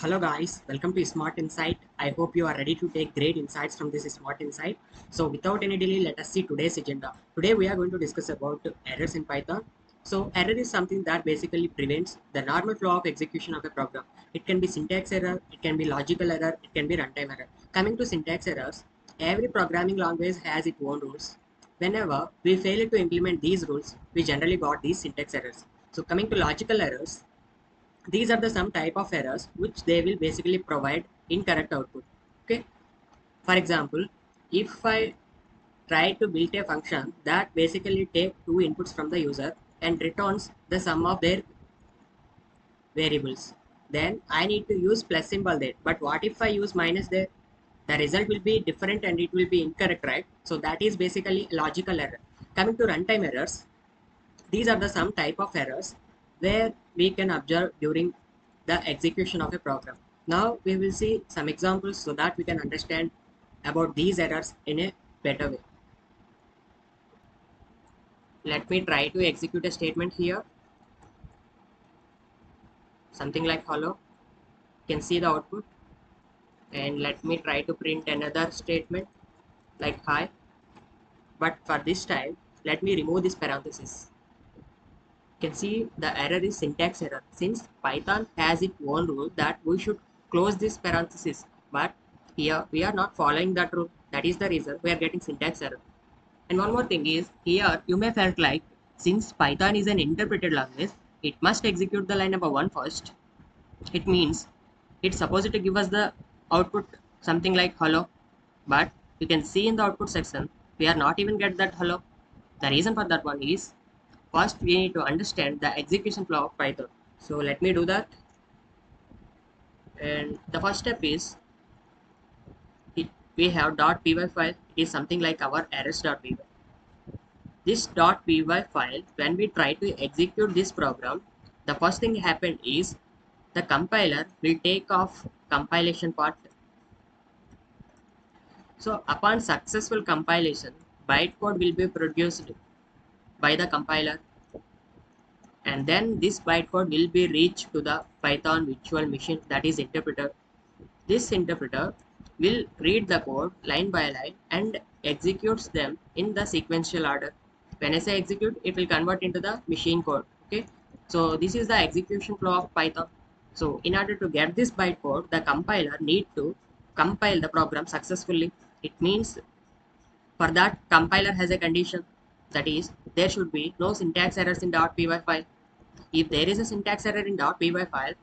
Hello guys, welcome to Smart Insight. I hope you are ready to take great insights from this Smart Insight. So without any delay, let us see today's agenda. Today we are going to discuss about errors in Python. So error is something that basically prevents the normal flow of execution of a program. It can be syntax error, it can be logical error, it can be runtime error. Coming to syntax errors, every programming language has its own rules. Whenever we fail to implement these rules, we generally got these syntax errors. So coming to logical errors, these are the some type of errors which they will basically provide incorrect output. Okay, for example, if I try to build a function that basically take two inputs from the user and returns the sum of their variables, then I need to use plus symbol there. But what if I use minus there? The result will be different and it will be incorrect, right? So that is basically logical error. Coming to runtime errors, these are the some type of errors where we can observe during the execution of a program. Now we will see some examples so that we can understand about these errors in a better way. Let me try to execute a statement here, something like hello. You can see the output, and let me try to print another statement like hi. But for this time, let me remove this parenthesis. You can see the error is syntax error, since Python has its own rule that we should close this parenthesis, but here we are not following that rule. That is the reason we are getting syntax error. And one more thing is, here you may felt like, since Python is an interpreted language, it must execute the line number 1 first. It means it's supposed to give us the output something like hello, but you can see in the output section we are not even get that hello. The reason for that one is, first we need to understand the execution flow of Python. So let me do that. And the first step is, we have .py file. It is something like our errors.py. This .py file, when we try to execute this program, the first thing happened is the compiler will take off compilation part. So upon successful compilation, bytecode will be produced by the compiler, and then this bytecode will be reached to the Python virtual machine, that is interpreter. This interpreter will read the code line by line and executes them in the sequential order. When I say execute, it will convert into the machine code. Okay, so this is the execution flow of Python. So in order to get this bytecode, the compiler need to compile the program successfully. It means for that, compiler has a condition, that is, there should be no syntax errors in .py file. If there is a syntax error in .py file,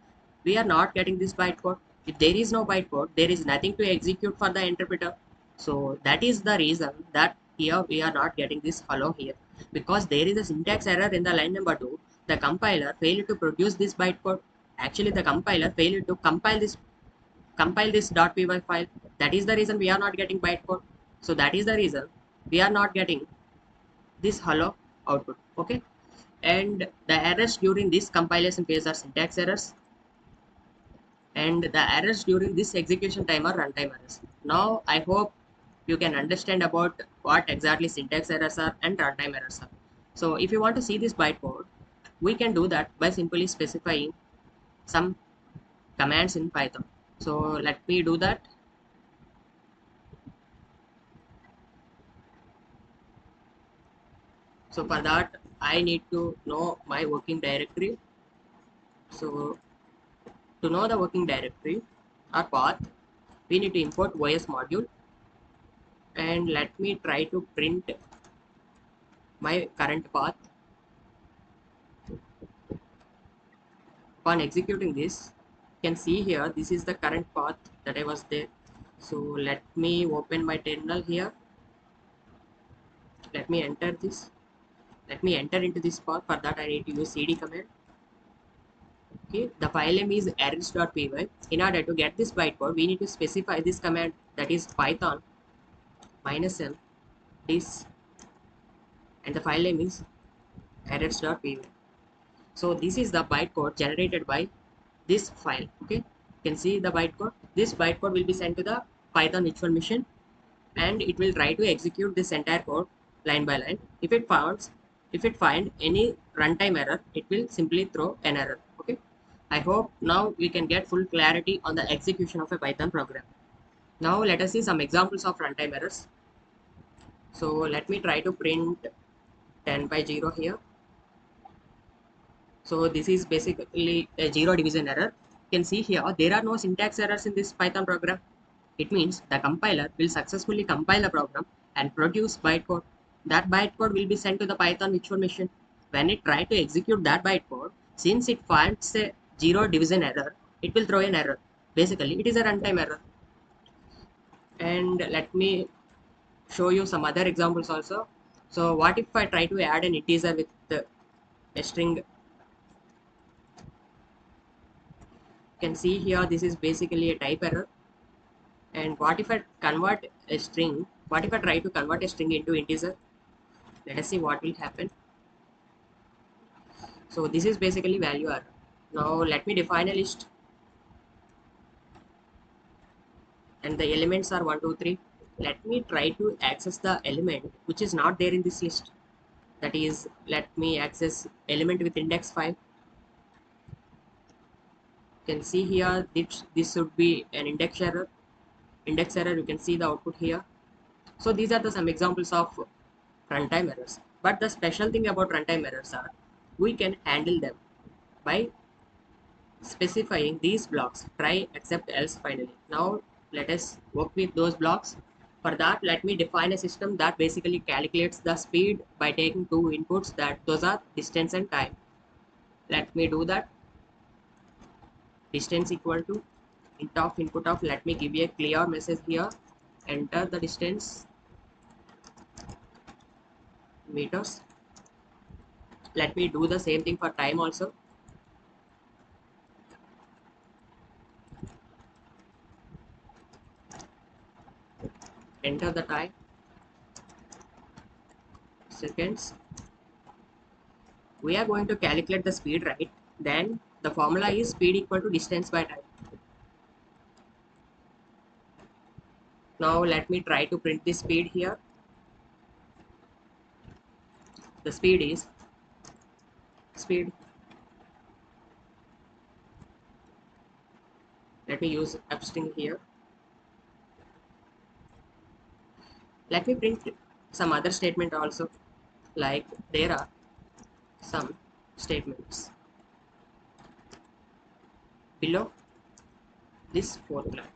we are not getting this bytecode. If there is no bytecode, there is nothing to execute for the interpreter. So that is the reason that here we are not getting this hello here, because there is a syntax error in the line number 2. The compiler failed to produce this bytecode. Actually, the compiler failed to compile this .py file. That is the reason we are not getting bytecode. So that is the reason we are not getting this hello output. Okay, and the errors during this compilation phase are syntax errors, and the errors during this execution time are runtime errors. Now I hope you can understand about what exactly syntax errors are and runtime errors are. So if you want to see this bytecode, we can do that by simply specifying some commands in Python. So let me do that. So for that, I need to know my working directory. So to know the working directory or path, we need to import OS module, and let me try to print my current path. Upon executing this, you can see here this is the current path that I was there. So let me open my terminal here. Let me enter this. Let me enter into this path. For that, I need to use cd command. Okay, the file name is errors.py. In order to get this bytecode, we need to specify this command, that is python -n this, and the file name is errors.py. So this is the bytecode generated by this file. Okay, you can see the bytecode. This bytecode will be sent to the Python virtual machine, and it will try to execute this entire code line by line. If it find any runtime error, it will simply throw an error. Okay, I hope now we can get full clarity on the execution of a Python program. Now let us see some examples of runtime errors. So let me try to print 10 by 0 here. So this is basically a zero division error. You can see here there are no syntax errors in this Python program. It means the compiler will successfully compile the program and produce bytecode. That bytecode will be sent to the Python virtual machine. When it tries to execute that bytecode, since it finds a zero division error, it will throw an error. Basically, it is a runtime error. And let me show you some other examples also. So what if I try to add an integer with a string? You can see here this is basically a type error. And what if I convert a string? What if I try to convert a string into integer? Let us see what will happen. So this is basically value error. Now let me define a list, and the elements are 1, 2, 3. Let me try to access the element which is not there in this list. That is, let me access element with index 5. You can see here this should be an index error. Index error, you can see the output here. So these are some examples of runtime errors. But the special thing about runtime errors are we can handle them by specifying these blocks: try, accept, else, finally. Now let us work with those blocks. For that, let me define a system that basically calculates the speed by taking two inputs, that those are distance and time. Let me do that. Distance equal to int of input of, let me give you a clear message here, enter the distance meters. Let me do the same thing for time also. Enter the time seconds. We are going to calculate the speed, right? Then the formula is speed equal to distance by time. Now let me try to print the speed here. The speed is speed. Let me use upstring here. Let me print some other statement also, like there are some statements below this fourth line.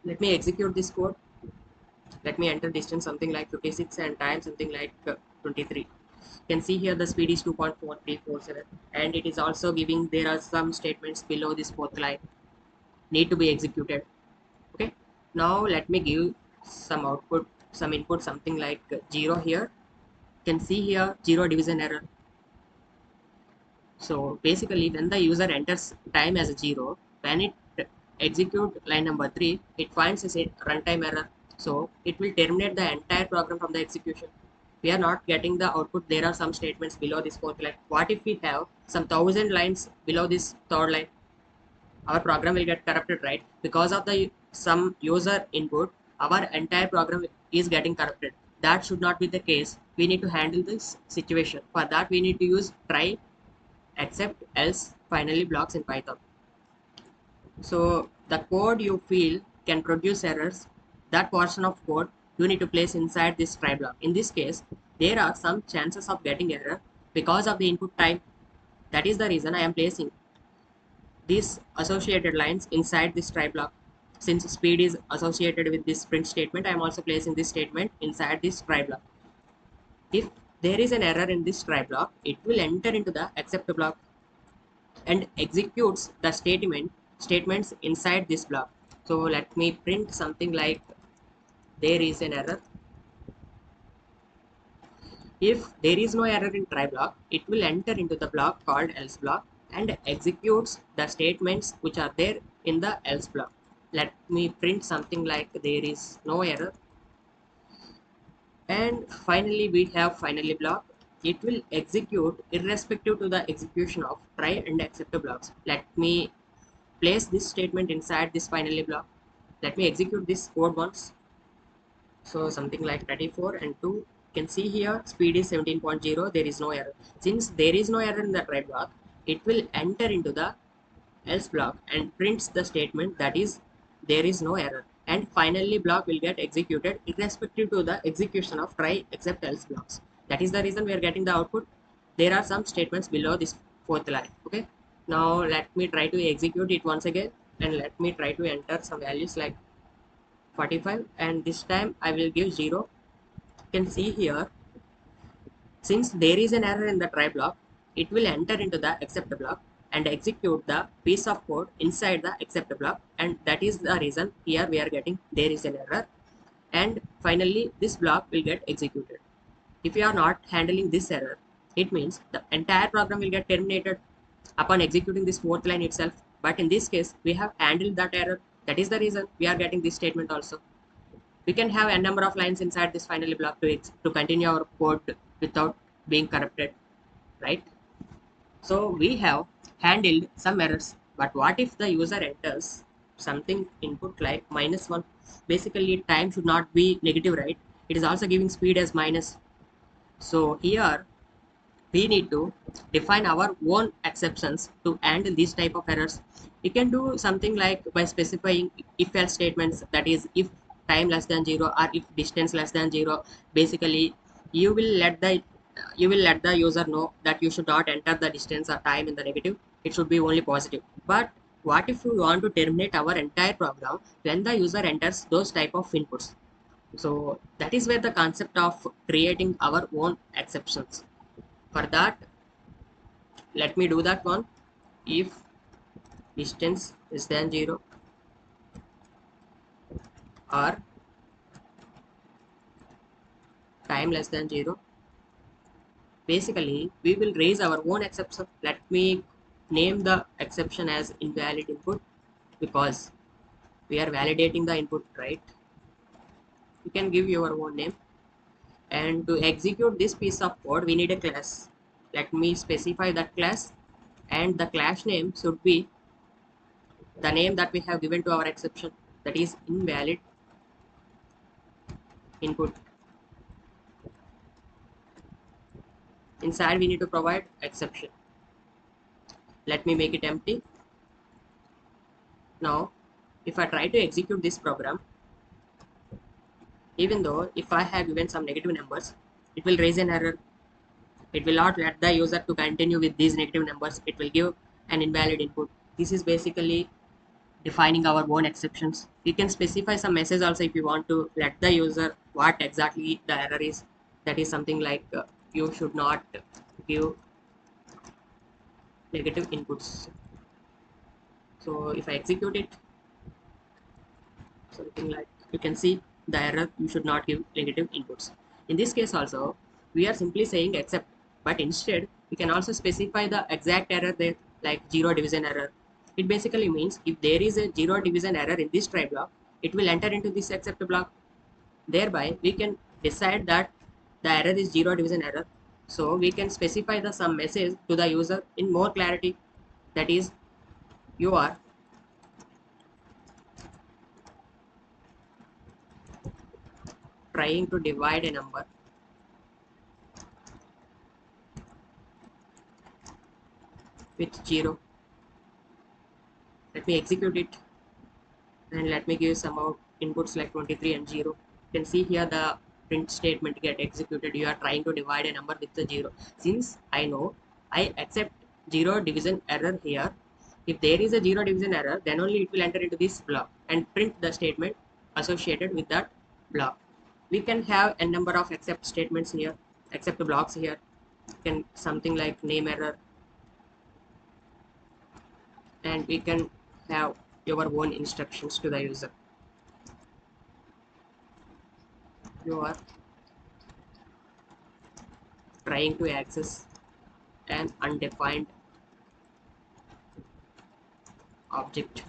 Let me execute this code. Let me enter distance something like 56 and time something like 23. You can see here the speed is 2.4347, and it is also giving there are some statements below this fourth line need to be executed. Okay, now let me give some output, some input something like 0 here. You can see here zero division error. So basically when the user enters time as a 0, when it execute line number 3, it finds a runtime error. So it will terminate the entire program from the execution. We are not getting the output. There are some statements below this fourth line. What if we have some 1,000 lines below this third line? Our program will get corrupted, right? Because of the some user input, our entire program is getting corrupted. That should not be the case. We need to handle this situation. For that, we need to use try, accept, else, finally blocks in Python. So the code you feel can produce errors, that portion of code you need to place inside this try block. In this case, there are some chances of getting error because of the input type. That is the reason I am placing these associated lines inside this try block. Since speed is associated with this print statement, I am also placing this statement inside this try block. If there is an error in this try block, it will enter into the accept block and executes the statements inside this block. So let me print something like there is an error. If there is no error in try block, it will enter into the block called else block and executes the statements which are there in the else block. Let me print something like there is no error. And finally we have finally block. It will execute irrespective to the execution of try and accept blocks. Let me place this statement inside this finally block. Let me execute this code once. So something like 34 and 2 can see here speed is 17.0. There is no error. Since there is no error in the try block, it will enter into the else block and prints the statement that is there is no error, and finally block will get executed irrespective to the execution of try except else blocks. That is the reason we are getting the output. There are some statements below this fourth line. Okay, now let me try to execute it once again, and let me try to enter some values like 45, and this time I will give 0. You can see here, since there is an error in the try block, it will enter into the except block and execute the piece of code inside the except block, and that is the reason here we are getting there is an error, and finally this block will get executed. If you are not handling this error, it means the entire program will get terminated upon executing this fourth line itself. But in this case, we have handled that error. That is the reason we are getting this statement also. We can have a number of lines inside this finally block to continue our code without being corrupted, right? So we have handled some errors, but what if the user enters something input like -1? Basically, time should not be negative, right? It is also giving speed as minus. So here we need to define our own exceptions to handle these type of errors. You can do something like by specifying if else statements, that is if time less than 0 or if distance less than 0. Basically you will let the user know that you should not enter the distance or time in the negative, it should be only positive. But what if we want to terminate our entire program when the user enters those type of inputs? So that is where the concept of creating our own exceptions. For that, let me do that one. If distance is than 0 or time less than 0, basically we will raise our own exception. Let me name the exception as invalid input, because we are validating the input, right? You can give your own name, and to execute this piece of code we need a class. Let me specify that class, and the class name should be the name that we have given to our exception, that is invalid input. Inside we need to provide exception. Let me make it empty. Now if I try to execute this program, even though if I have given some negative numbers, it will raise an error. It will not let the user to continue with these negative numbers. It will give an invalid input. This is basically defining our own exceptions. You can specify some message also if you want to let the user what exactly the error is. That is something like you should not give negative inputs. So if I execute it, something like, you can see the error, you should not give negative inputs. In this case also, we are simply saying except, but instead we can also specify the exact error there, like zero division error. It basically means if there is a zero division error in this try block, it will enter into this except block. Thereby we can decide that the error is zero division error. So we can specify the some message to the user in more clarity, that is you are trying to divide a number with 0. Let me execute it, and let me give some out inputs like 23 and 0. You can see here the print statement get executed. You are trying to divide a number with the 0. Since I know I accept 0 division error here, if there is a 0 division error, then only it will enter into this block and print the statement associated with that block. We can have a number of except statements here, except blocks here. You can something like name error, and we can have your own instructions to the user. You are trying to access an undefined object.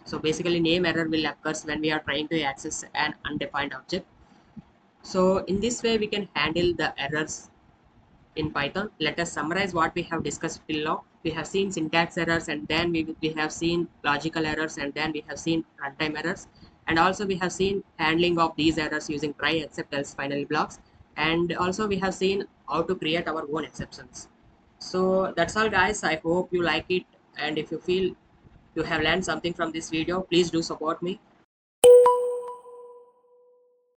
So basically name error will occur when we are trying to access an undefined object. So in this way we can handle the errors in Python. Let us summarize what we have discussed till now. We have seen syntax errors, and then we have seen logical errors, and then we have seen runtime errors, and also we have seen handling of these errors using try except else finally blocks. and also we have seen how to create our own exceptions. So that's all guys, I hope you like it, and if you feel you have learned something from this video, please do support me.